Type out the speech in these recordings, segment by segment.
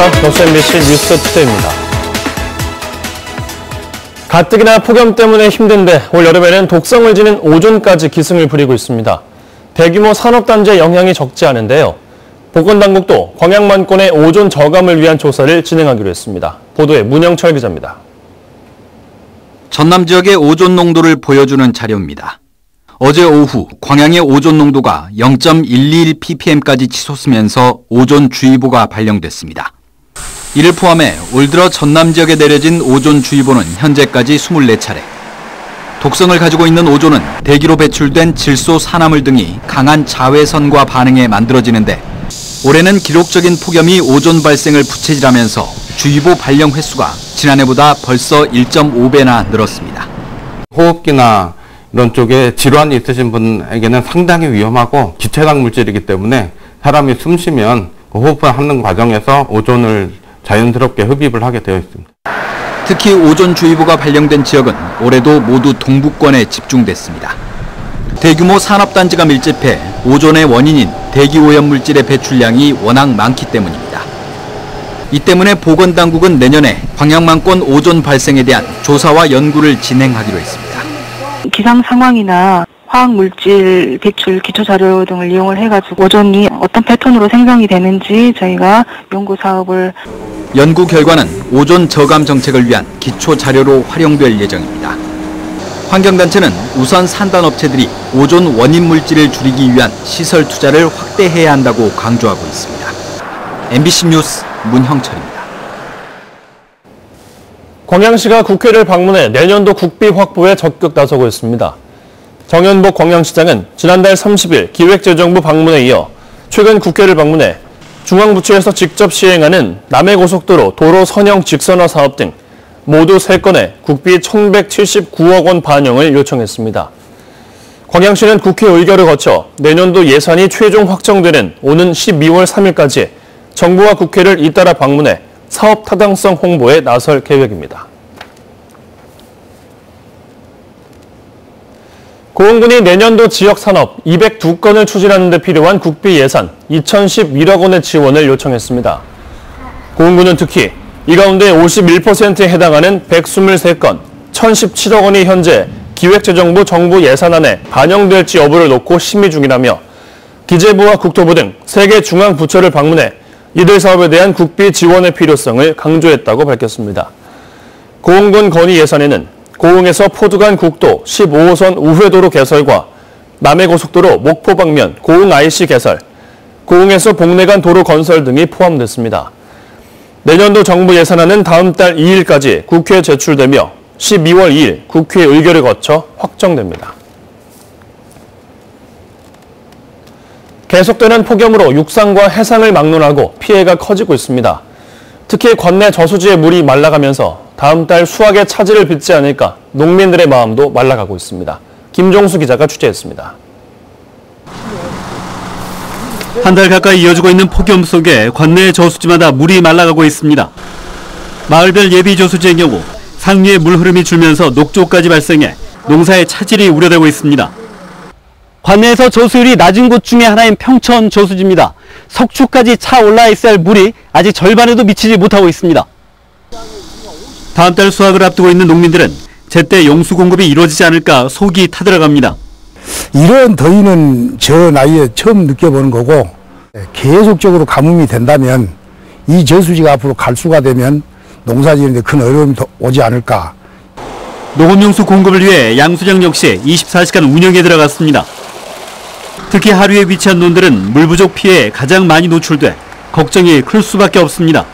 안녕하십니까. 경수 MBC 뉴스투데이입니다. 가뜩이나 폭염 때문에 힘든데 올 여름에는 독성을 지닌 오존까지 기승을 부리고 있습니다. 대규모 산업단지의 영향이 적지 않은데요. 보건당국도 광양만권의 오존 저감을 위한 조사를 진행하기로 했습니다. 보도에 문영철 기자입니다. 전남 지역의 오존 농도를 보여주는 자료입니다. 어제 오후 광양의 오존 농도가 0.121ppm까지 치솟으면서 오존주의보가 발령됐습니다. 이를 포함해 올 들어 전남 지역에 내려진 오존주의보는 현재까지 24차례. 독성을 가지고 있는 오존은 대기로 배출된 질소, 산화물 등이 강한 자외선과 반응해 만들어지는데 올해는 기록적인 폭염이 오존 발생을 부채질하면서 주의보 발령 횟수가 지난해보다 벌써 1.5배나 늘었습니다. 호흡기나 이런 쪽에 질환이 있으신 분에게는 상당히 위험하고 기체당 물질이기 때문에 사람이 숨 쉬면 호흡을 하는 과정에서 오존을 자연스럽게 흡입을 하게 되어 있습니다. 특히 오존주의보가 발령된 지역은 올해도 모두 동부권에 집중됐습니다. 대규모 산업단지가 밀집해 오존의 원인인 대기오염물질의 배출량이 워낙 많기 때문입니다. 이 때문에 보건당국은 내년에 광양만권 오존 발생에 대한 조사와 연구를 진행하기로 했습니다. 기상 상황이나 화학물질 배출 기초자료 등을 이용을 해가지고 오존이 어떤 패턴으로 생성이 되는지 저희가 연구 사업을 연구 결과는 오존 저감 정책을 위한 기초자료로 활용될 예정입니다. 환경단체는 우선 산단업체들이 오존 원인 물질을 줄이기 위한 시설 투자를 확대해야 한다고 강조하고 있습니다. MBC 뉴스 문형철입니다. 광양시가 국회를 방문해 내년도 국비 확보에 적극 나서고 있습니다. 정현복 광양시장은 지난달 30일 기획재정부 방문에 이어 최근 국회를 방문해 중앙부처에서 직접 시행하는 남해고속도로 도로 선형 직선화 사업 등 모두 3건의 국비 1,179억 원 반영을 요청했습니다. 광양시는 국회 의결을 거쳐 내년도 예산이 최종 확정되는 오는 12월 3일까지 정부와 국회를 잇따라 방문해 사업 타당성 홍보에 나설 계획입니다. 고흥군이 내년도 지역산업 202건을 추진하는 데 필요한 국비 예산 2,011억 원의 지원을 요청했습니다. 고흥군은 특히 이 가운데 51%에 해당하는 123건, 1,017억 원이 현재 기획재정부 정부 예산안에 반영될지 여부를 놓고 심의 중이라며 기재부와 국토부 등 3개 중앙부처를 방문해 이들 사업에 대한 국비 지원의 필요성을 강조했다고 밝혔습니다. 고흥군 건의 예산에는 고흥에서 포두 간 국도 15호선 우회도로 개설과 남해고속도로 목포 방면 고흥 IC 개설, 고흥에서 복내 간 도로 건설 등이 포함됐습니다. 내년도 정부 예산안은 다음 달 2일까지 국회에 제출되며 12월 2일 국회 의결을 거쳐 확정됩니다. 계속되는 폭염으로 육상과 해상을 막론하고 피해가 커지고 있습니다. 특히 관내 저수지의 물이 말라가면서 다음 달 수확에 차질을 빚지 않을까 농민들의 마음도 말라가고 있습니다. 김종수 기자가 취재했습니다. 한 달 가까이 이어지고 있는 폭염 속에 관내 저수지마다 물이 말라가고 있습니다. 마을별 예비 저수지의 경우 상류의 물 흐름이 줄면서 녹조까지 발생해 농사에 차질이 우려되고 있습니다. 관내에서 저수율이 낮은 곳 중에 하나인 평천 저수지입니다. 석추까지 차 올라 있어야 할 물이 아직 절반에도 미치지 못하고 있습니다. 다음 달 수확을 앞두고 있는 농민들은 제때 용수 공급이 이루어지지 않을까 속이 타들어갑니다. 이런 더위는 저 나이에 처음 느껴보는 거고 계속적으로 가뭄이 된다면 이 저수지가 앞으로 갈수가 되면 농사지는데 큰 어려움이 오지 않을까. 농업용수 공급을 위해 양수장 역시 24시간 운영에 들어갔습니다. 특히 하류에 위치한 논들은 물 부족 피해에 가장 많이 노출돼 걱정이 클 수밖에 없습니다.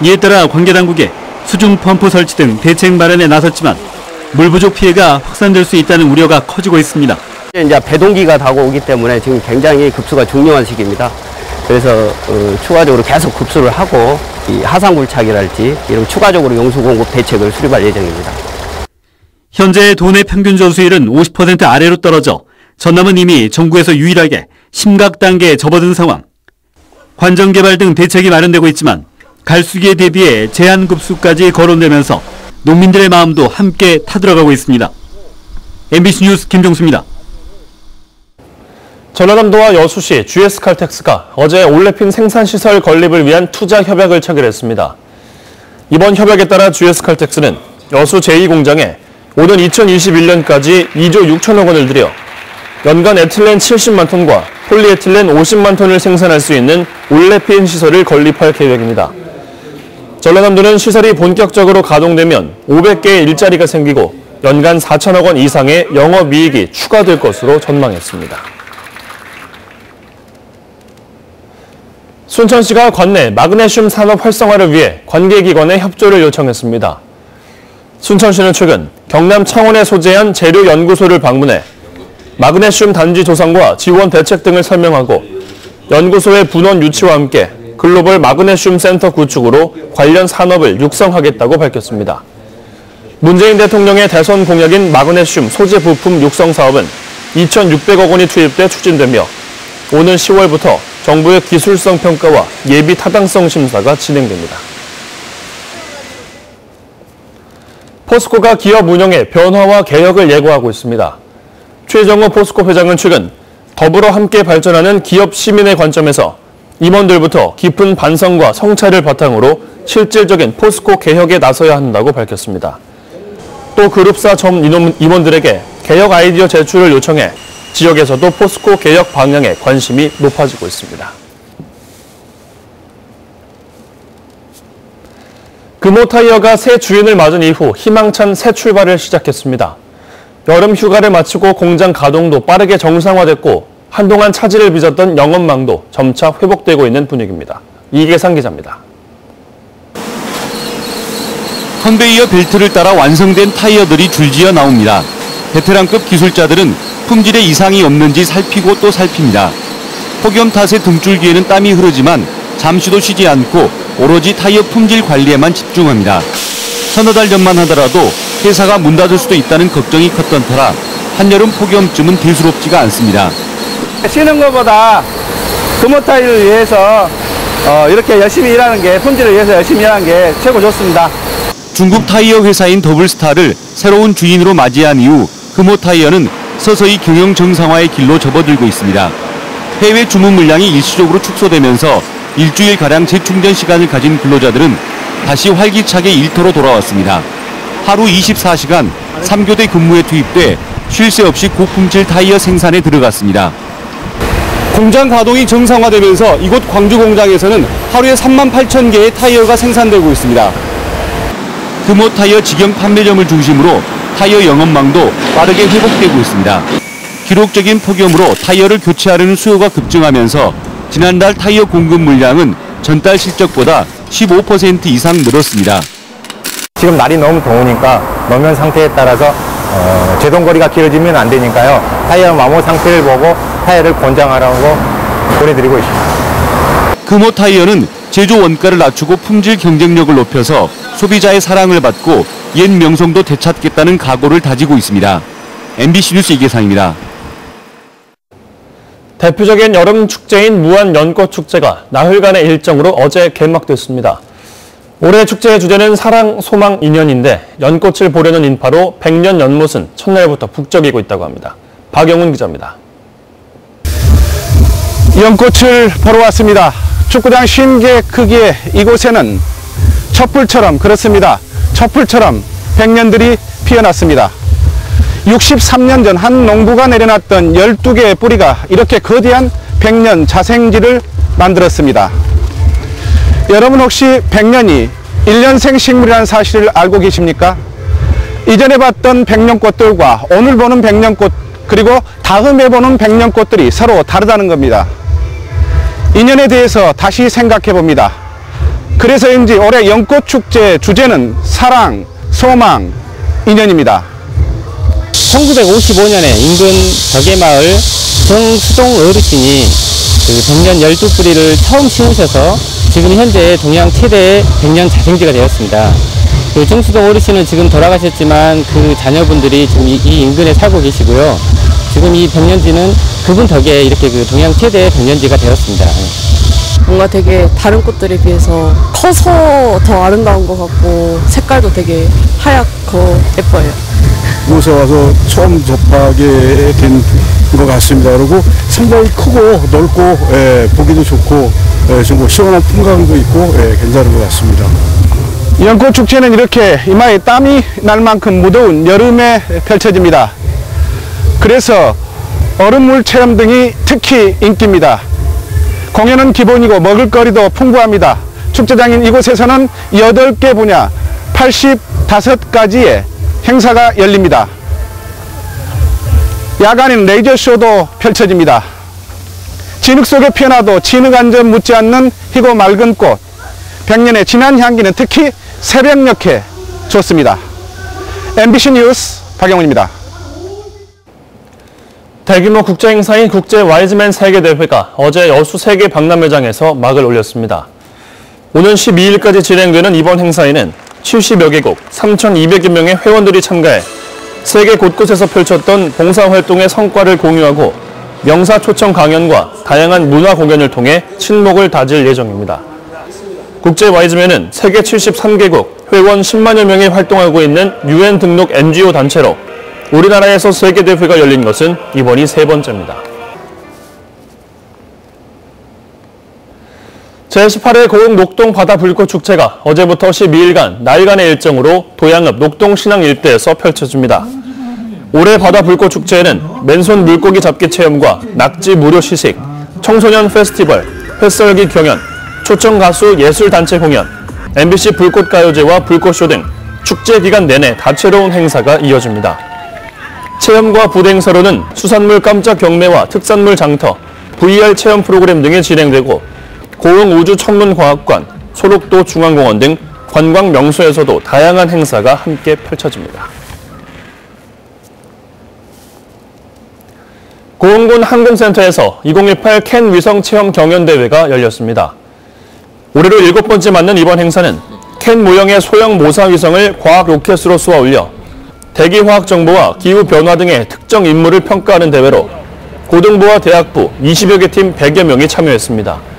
이에 따라 관계당국이 수중 펌프 설치 등 대책 마련에 나섰지만 물 부족 피해가 확산될 수 있다는 우려가 커지고 있습니다. 이제 배동기가 다가오기 때문에 지금 굉장히 급수가 중요한 시기입니다. 그래서 추가적으로 계속 급수를 하고 이 하상굴착이랄지 이런 추가적으로 용수 공급 대책을 수립할 예정입니다. 현재 도내 평균 저수율은 50% 아래로 떨어져 전남은 이미 전국에서 유일하게 심각 단계에 접어든 상황. 관정 개발 등 대책이 마련되고 있지만 갈수기에 대비해 제한 급수까지 거론되면서 농민들의 마음도 함께 타들어가고 있습니다. MBC 뉴스 김종수입니다. 전라남도와 여수시 GS칼텍스가 어제 올레핀 생산시설 건립을 위한 투자 협약을 체결했습니다. 이번 협약에 따라 GS칼텍스는 여수 제2공장에 오는 2021년까지 2조 6천억 원을 들여 연간 에틸렌 70만 톤과 폴리에틸렌 50만 톤을 생산할 수 있는 올레핀 시설을 건립할 계획입니다. 전라남도는 시설이 본격적으로 가동되면 500개의 일자리가 생기고 연간 4천억 원 이상의 영업이익이 추가될 것으로 전망했습니다. 순천시가 관내 마그네슘 산업 활성화를 위해 관계기관에 협조를 요청했습니다. 순천시는 최근 경남 창원에 소재한 재료연구소를 방문해 마그네슘 단지 조성과 지원 대책 등을 설명하고 연구소의 분원 유치와 함께 글로벌 마그네슘 센터 구축으로 관련 산업을 육성하겠다고 밝혔습니다. 문재인 대통령의 대선 공약인 마그네슘 소재 부품 육성 사업은 2,600억 원이 투입돼 추진되며 오는 10월부터 정부의 기술성 평가와 예비 타당성 심사가 진행됩니다. 포스코가 기업 운영에 변화와 개혁을 예고하고 있습니다. 최정호 포스코 회장은 최근 더불어 함께 발전하는 기업 시민의 관점에서 임원들부터 깊은 반성과 성찰을 바탕으로 실질적인 포스코 개혁에 나서야 한다고 밝혔습니다. 또 그룹사 전 임원들에게 개혁 아이디어 제출을 요청해 지역에서도 포스코 개혁 방향에 관심이 높아지고 있습니다. 금호타이어가 새 주인을 맞은 이후 희망찬 새 출발을 시작했습니다. 여름 휴가를 마치고 공장 가동도 빠르게 정상화됐고 한동안 차질을 빚었던 영업망도 점차 회복되고 있는 분위기입니다. 이계상 기자입니다. 컨베이어 벨트를 따라 완성된 타이어들이 줄지어 나옵니다. 베테랑급 기술자들은 품질에 이상이 없는지 살피고 또 살핍니다. 폭염 탓에 등줄기에는 땀이 흐르지만 잠시도 쉬지 않고 오로지 타이어 품질 관리에만 집중합니다. 서너 달 전만 하더라도 회사가 문 닫을 수도 있다는 걱정이 컸던 터라 한여름 폭염쯤은 대수롭지가 않습니다. 쉬는 것보다 금호타이어를 위해서 이렇게 열심히 일하는 게, 품질을 위해서 열심히 일하는 게 최고 좋습니다. 중국 타이어 회사인 더블스타를 새로운 주인으로 맞이한 이후 금호타이어는 서서히 경영 정상화의 길로 접어들고 있습니다. 해외 주문 물량이 일시적으로 축소되면서 일주일가량 재충전 시간을 가진 근로자들은 다시 활기차게 일터로 돌아왔습니다. 하루 24시간 3교대 근무에 투입돼 쉴 새 없이 고품질 타이어 생산에 들어갔습니다. 공장 가동이 정상화되면서 이곳 광주 공장에서는 하루에 38,000개의 타이어가 생산되고 있습니다. 금호타이어 직영 판매점을 중심으로 타이어 영업망도 빠르게 회복되고 있습니다. 기록적인 폭염으로 타이어를 교체하려는 수요가 급증하면서 지난달 타이어 공급 물량은 전달 실적보다 15% 이상 늘었습니다. 지금 날이 너무 더우니까 노면 상태에 따라서 제동거리가 길어지면 안 되니까요. 타이어 마모 상태를 보고 타이어를 권장하라고 보내드리고 있습니다. 금호타이어는 제조 원가를 낮추고 품질 경쟁력을 높여서 소비자의 사랑을 받고 옛 명성도 되찾겠다는 각오를 다지고 있습니다. MBC 뉴스 이계상입니다. 대표적인 여름 축제인 무안연꽃축제가 나흘간의 일정으로 어제 개막됐습니다. 올해 축제의 주제는 사랑, 소망, 인연인데 연꽃을 보려는 인파로 백년 연못은 첫날부터 북적이고 있다고 합니다. 박영훈 기자입니다. 연꽃을 보러 왔습니다. 축구장 50개 크기의 이곳에는 촛불처럼, 그렇습니다. 촛불처럼 백년들이 피어났습니다. 63년 전 한 농부가 내려놨던 12개의 뿌리가 이렇게 거대한 백년 자생지를 만들었습니다. 여러분 혹시 백년이 1년생 식물이라는 사실을 알고 계십니까? 이전에 봤던 백년꽃들과 오늘 보는 백년꽃, 그리고 다음에 보는 백년꽃들이 서로 다르다는 겁니다. 인연에 대해서 다시 생각해 봅니다. 그래서인지 올해 연꽃축제 주제는 사랑, 소망, 인연입니다. 1955년에 인근 덕계마을 정수동 어르신이 백년 12뿌리를 처음 심으셔서 지금 현재 동양 최대의 백년 자생지가 되었습니다. 그 정수동 어르신은 지금 돌아가셨지만 그 자녀분들이 지금 이 인근에 살고 계시고요. 지금 이 백년지는 그분 덕에 이렇게 그 동양 최대의 백년지가 되었습니다. 뭔가 되게 다른 꽃들에 비해서 커서 더 아름다운 것 같고 색깔도 되게 하얗고 예뻐요. 이곳에 와서 처음 접하게 된 것 같습니다. 그리고 상당히 크고 넓고 보기도 좋고 좀 시원한 풍광도 있고 괜찮은 것 같습니다. 연꽃 축제는 이렇게 이마에 땀이 날 만큼 무더운 여름에 펼쳐집니다. 그래서 얼음물 체험 등이 특히 인기입니다. 공연은 기본이고 먹을거리도 풍부합니다. 축제장인 이곳에서는 8개 분야 85가지의 행사가 열립니다. 야간엔 레이저쇼도 펼쳐집니다. 진흙 속에 피어나도 진흙 한 점 묻지 않는 희고 맑은 꽃, 백년의 진한 향기는 특히 새벽녘에 좋습니다. MBC 뉴스 박영훈입니다. 대규모 국제행사인 국제 와이즈맨 세계대회가 어제 여수 세계 박람회장에서 막을 올렸습니다. 오는 12일까지 진행되는 이번 행사에는 70여 개국 3,200여 명의 회원들이 참가해 세계 곳곳에서 펼쳤던 봉사활동의 성과를 공유하고 명사 초청 강연과 다양한 문화 공연을 통해 친목을 다질 예정입니다. 국제 와이즈맨은 세계 73개국 회원 10만여 명이 활동하고 있는 UN 등록 NGO 단체로 우리나라에서 세계대회가 열린 것은 이번이 3번째입니다. 제18회 고흥 녹동 바다 불꽃 축제가 어제부터 12일간 나흘간의 일정으로 도양읍 녹동신항 일대에서 펼쳐집니다. 올해 바다 불꽃 축제에는 맨손 물고기 잡기 체험과 낙지 무료 시식, 청소년 페스티벌, 횟썰기 경연, 초청 가수 예술단체 공연, MBC 불꽃가요제와 불꽃쇼 등 축제 기간 내내 다채로운 행사가 이어집니다. 체험과 부대 행사로는 수산물 깜짝 경매와 특산물 장터, VR 체험 프로그램 등이 진행되고 고흥 우주천문과학관, 소록도 중앙공원 등 관광 명소에서도 다양한 행사가 함께 펼쳐집니다. 고흥군 항공센터에서 2018 캔 위성 체험 경연대회가 열렸습니다. 올해로 7번째 맞는 이번 행사는 캔 모형의 소형 모사 위성을 과학 로켓으로 쏘아 올려 대기화학 정보와 기후 변화 등의 특정 인물을 평가하는 대회로 고등부와 대학부 20여 개 팀 100여 명이 참여했습니다.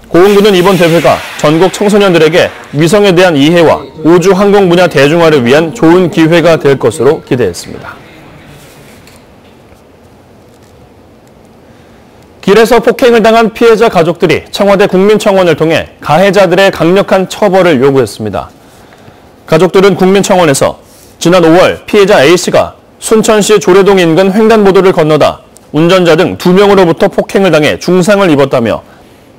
고흥군은 이번 대회가 전국 청소년들에게 위성에 대한 이해와 우주 항공 분야 대중화를 위한 좋은 기회가 될 것으로 기대했습니다. 길에서 폭행을 당한 피해자 가족들이 청와대 국민청원을 통해 가해자들의 강력한 처벌을 요구했습니다. 가족들은 국민청원에서 지난 5월 피해자 A씨가 순천시 조례동 인근 횡단보도를 건너다 운전자 등 2명으로부터 폭행을 당해 중상을 입었다며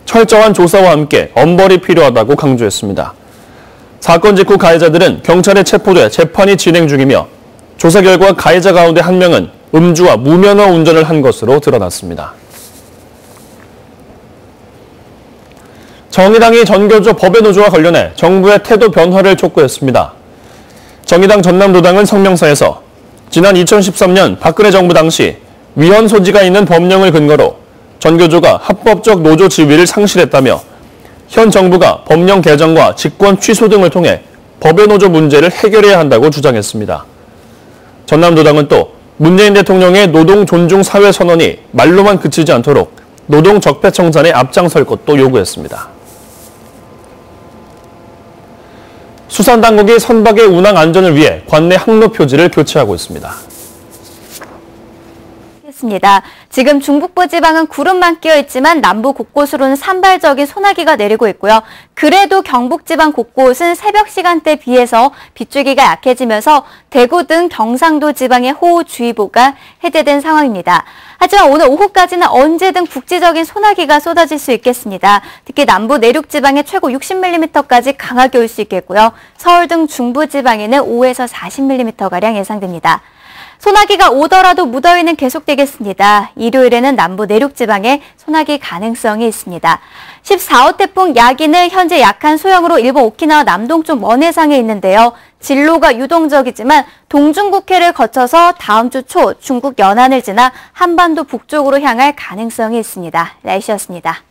철저한 조사와 함께 엄벌이 필요하다고 강조했습니다. 사건 직후 가해자들은 경찰에 체포돼 재판이 진행 중이며 조사 결과 가해자 가운데 1명은 음주와 무면허 운전을 한 것으로 드러났습니다. 정의당이 전교조 법외노조와 관련해 정부의 태도 변화를 촉구했습니다. 정의당 전남도당은 성명서에서 지난 2013년 박근혜 정부 당시 위헌 소지가 있는 법령을 근거로 전교조가 합법적 노조 지위를 상실했다며 현 정부가 법령 개정과 직권 취소 등을 통해 법외노조 문제를 해결해야 한다고 주장했습니다. 전남도당은 또 문재인 대통령의 노동 존중 사회 선언이 말로만 그치지 않도록 노동 적폐청산에 앞장설 것도 요구했습니다. 수산당국이 선박의 운항 안전을 위해 관내 항로 표지를 교체하고 있습니다. 지금 중북부 지방은 구름만 끼어 있지만 남부 곳곳으로는 산발적인 소나기가 내리고 있고요. 그래도 경북 지방 곳곳은 새벽 시간대에 비해서 빗줄기가 약해지면서 대구 등 경상도 지방에 호우주의보가 해제된 상황입니다. 하지만 오늘 오후까지는 언제든 국지적인 소나기가 쏟아질 수 있겠습니다. 특히 남부 내륙 지방에 최고 60mm까지 강하게 올 수 있겠고요. 서울 등 중부 지방에는 5에서 40mm가량 예상됩니다. 소나기가 오더라도 무더위는 계속되겠습니다. 일요일에는 남부 내륙 지방에 소나기 가능성이 있습니다. 14호 태풍 야기는 현재 약한 소형으로 일본 오키나와 남동쪽 먼 해상에 있는데요. 진로가 유동적이지만 동중국해를 거쳐서 다음 주 초 중국 연안을 지나 한반도 북쪽으로 향할 가능성이 있습니다. 날씨였습니다.